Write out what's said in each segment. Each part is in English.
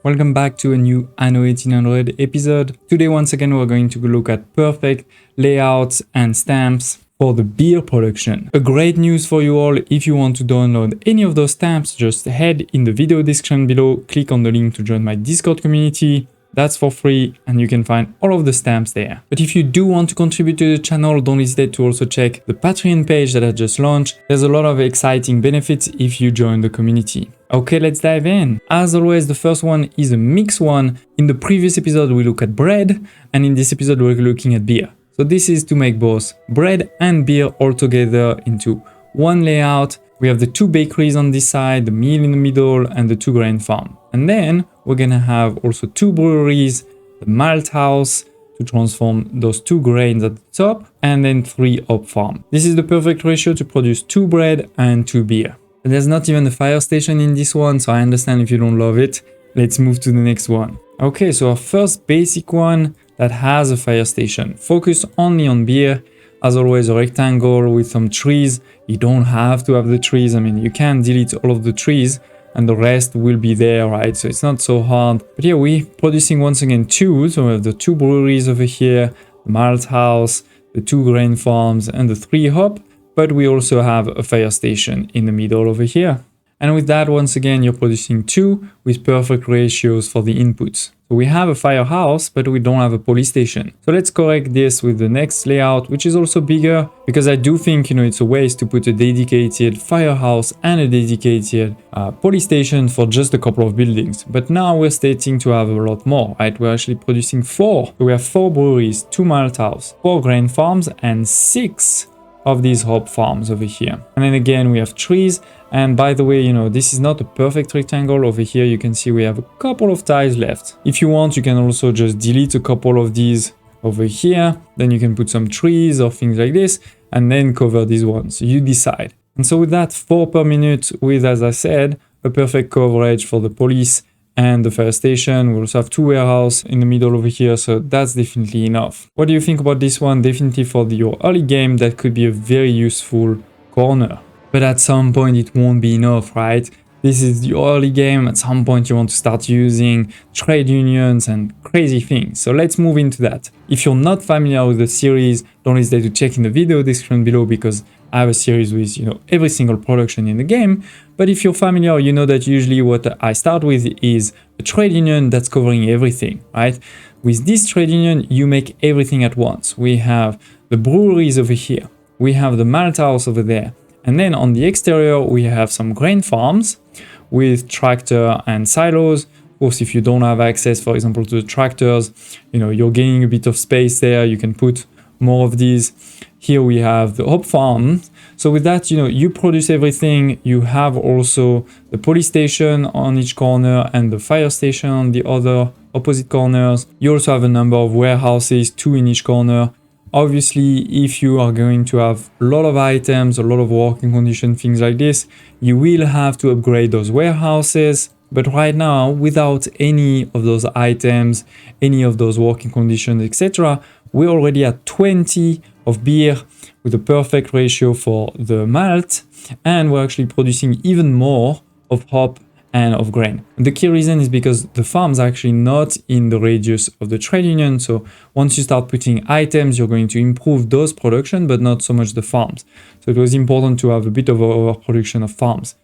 Welcome back to a new Anno 1800 episode. Today once again we're going to look at perfect layouts and stamps for the beer production. A great news for you all: if you want to download any of those stamps, just head in the video description below, click on the link to join my Discord community. That's for free and you can find all of the stamps there. But if you do want to contribute to the channel, don't hesitate to also check the Patreon page that I just launched. There's a lot of exciting benefits if you join the community. Okay, let's dive in. As always, the first one is a mix one. In the previous episode, we look at bread, and in this episode, we're looking at beer. So this is to make both bread and beer all together into one layout. We have the two bakeries on this side, the mill in the middle, and the two grain farm. And then we're gonna have also two breweries, the malt house to transform those two grains at the top, and then three hop farm. This is the perfect ratio to produce two bread and two beer. And there's not even a fire station in this one, so I understand if you don't love it. Let's move to the next one. Okay, so our first basic one that has a fire station. Focus only on beer. As always, a rectangle with some trees. You don't have to have the trees. I mean, you can delete all of the trees and the rest will be there, right? So it's not so hard. But yeah, we're producing once again two. So we have the two breweries over here, the malt house, the two grain farms, and the three hop. But we also have a fire station in the middle over here. And with that, once again, you're producing two with perfect ratios for the inputs. So we have a firehouse, but we don't have a police station. So let's correct this with the next layout, which is also bigger, because I do think, it's a waste to put a dedicated firehouse and a dedicated police station for just a couple of buildings. But now we're stating to have a lot more, right? We're actually producing four. So we have four breweries, two malt house, four grain farms, and six of these hop farms over here. And then again, we have trees. And by the way, this is not a perfect rectangle. Over here, you can see we have a couple of tiles left. If you want, you can also just delete a couple of these over here. Then you can put some trees or things like this and then cover these ones. So you decide. And so with that, 4 per minute with, as I said, a perfect coverage for the police and the fire station. We also have two warehouses in the middle over here, so that's definitely enough. What do you think about this one? Definitely for your early game, that could be a very useful corner. But at some point it won't be enough, right? This is the early game. At some point you want to start using trade unions and crazy things. So let's move into that. If you're not familiar with the series, don't hesitate to check in the video description below, because I have a series with, every single production in the game. But if you're familiar, you know that usually what I start with is a trade union that's covering everything, right? With this trade union, you make everything at once. We have the breweries over here. We have the malt house over there. And then on the exterior, we have some grain farms with tractor and silos. Of course, if you don't have access, for example, to the tractors, you're gaining a bit of space there. You can put more of these. Here we have the hop farm. So with that, you produce everything. You have also the police station on each corner and the fire station on the other opposite corners. You also have a number of warehouses, 2 in each corner. Obviously, if you are going to have a lot of items, a lot of working conditions, things like this, you will have to upgrade those warehouses. But right now, without any of those items, any of those working conditions, etc., we're already at 20 of beer with a perfect ratio for the malt, and we're actually producing even more of hop and of grain. And the key reason is because the farms are actually not in the radius of the trade union. So once you start putting items, you're going to improve those production, but not so much the farms. So it was important to have a bit of overproduction of farms.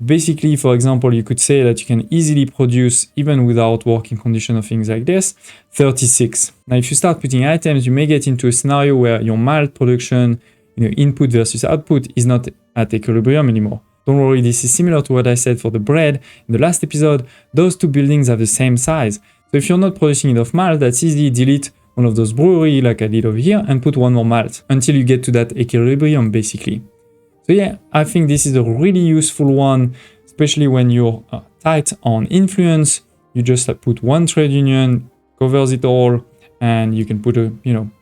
Basically, for example, you could say that you can easily produce, even without working condition or things like this, 36. Now, if you start putting items, you may get into a scenario where your malt production, input versus output, is not at equilibrium anymore. Don't worry, this is similar to what I said for the bread in the last episode. Those two buildings have the same size. So if you're not producing enough malt, that's easy. Delete one of those breweries like I did over here and put one more malt until you get to that equilibrium, basically. So yeah, I think this is a really useful one, especially when you're tight on influence. You just put one trade union, covers it all, and you can put a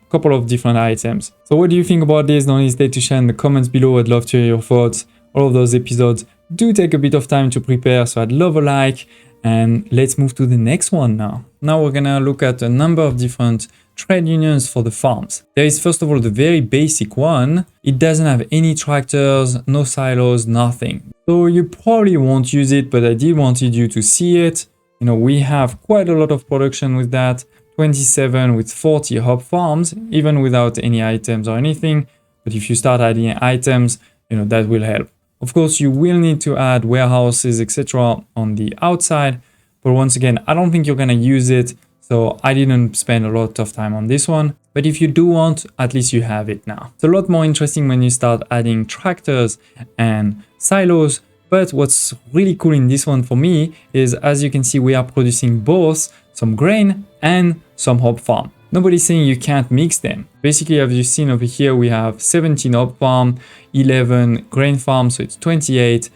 couple of different items. So what do you think about this? Don't hesitate to share in the comments below. I'd love to hear your thoughts. All of those episodes do take a bit of time to prepare, so I'd love a like. And let's move to the next one now. Now we're gonna look at a number of different trade unions for the farms. There is first of all the very basic one. It doesn't have any tractors, no silos, nothing. So you probably won't use it, but I did wanted you to see it. We have quite a lot of production with that. 27 with 40 hop farms, even without any items or anything. But if you start adding items, that will help. Of course, you will need to add warehouses, etc. on the outside. But once again, I don't think you're going to use it. So I didn't spend a lot of time on this one. But if you do want, at least you have it now. It's a lot more interesting when you start adding tractors and silos. But what's really cool in this one for me is, as you can see, we are producing both some grain and some hop farm. Nobody's saying you can't mix them. Basically, as you've seen over here, we have 17 hop farm, 11 grain farm, so it's 28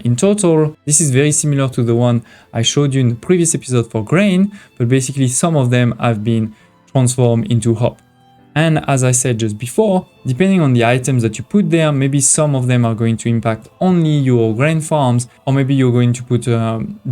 in total. This is very similar to the one I showed you in the previous episode for grain, but basically some of them have been transformed into hop. And as I said just before, depending on the items that you put there, maybe some of them are going to impact only your grain farms, or maybe you're going to put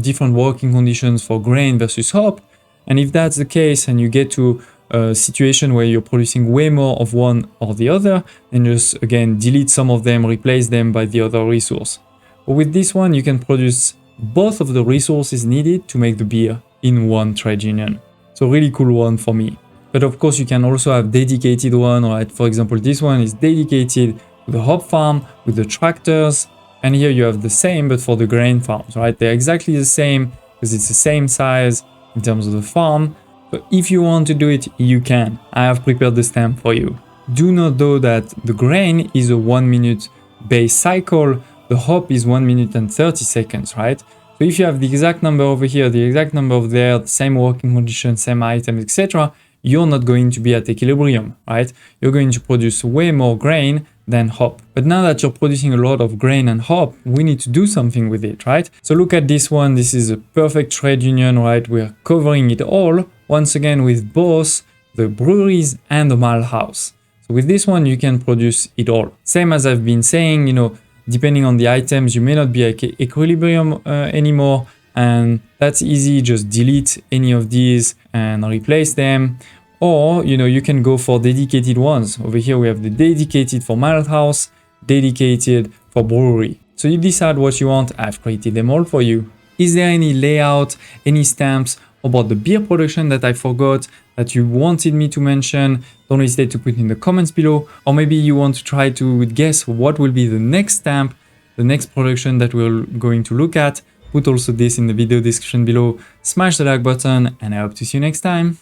different working conditions for grain versus hop. And if that's the case and you get to a situation where you're producing way more of one or the other, then just again delete some of them, replace them by the other resource. But with this one, you can produce both of the resources needed to make the beer in one trade union. So really cool one for me. But of course, you can also have dedicated one, right? For example, this one is dedicated to the hop farm with the tractors. And here you have the same, but for the grain farms, right? They're exactly the same because it's the same size in terms of the farm. So if you want to do it, you can. I have prepared the stamp for you. Do note though that the grain is a 1 minute base cycle. The hop is 1 minute and 30 seconds, right? So if you have the exact number over here, the exact number over there, the same working conditions, same items, etc., you're not going to be at equilibrium, right? You're going to produce way more grain than hop. But now that you're producing a lot of grain and hop, we need to do something with it, right? So look at this one. This is a perfect trade union, right? We're covering it all, once again, with both the breweries and the malt house. So with this one, you can produce it all. Same as I've been saying, depending on the items, you may not be at equilibrium anymore. And that's easy, just delete any of these and replace them. Or, you can go for dedicated ones. Over here, we have the dedicated for malt house, dedicated for brewery. So you decide what you want. I've created them all for you. Is there any layout, any stamps about the beer production that I forgot that you wanted me to mention? Don't hesitate to put in the comments below. Or maybe you want to try to guess what will be the next stamp, the next production that we're going to look at. Put also this in the video description below. Smash the like button, and I hope to see you next time.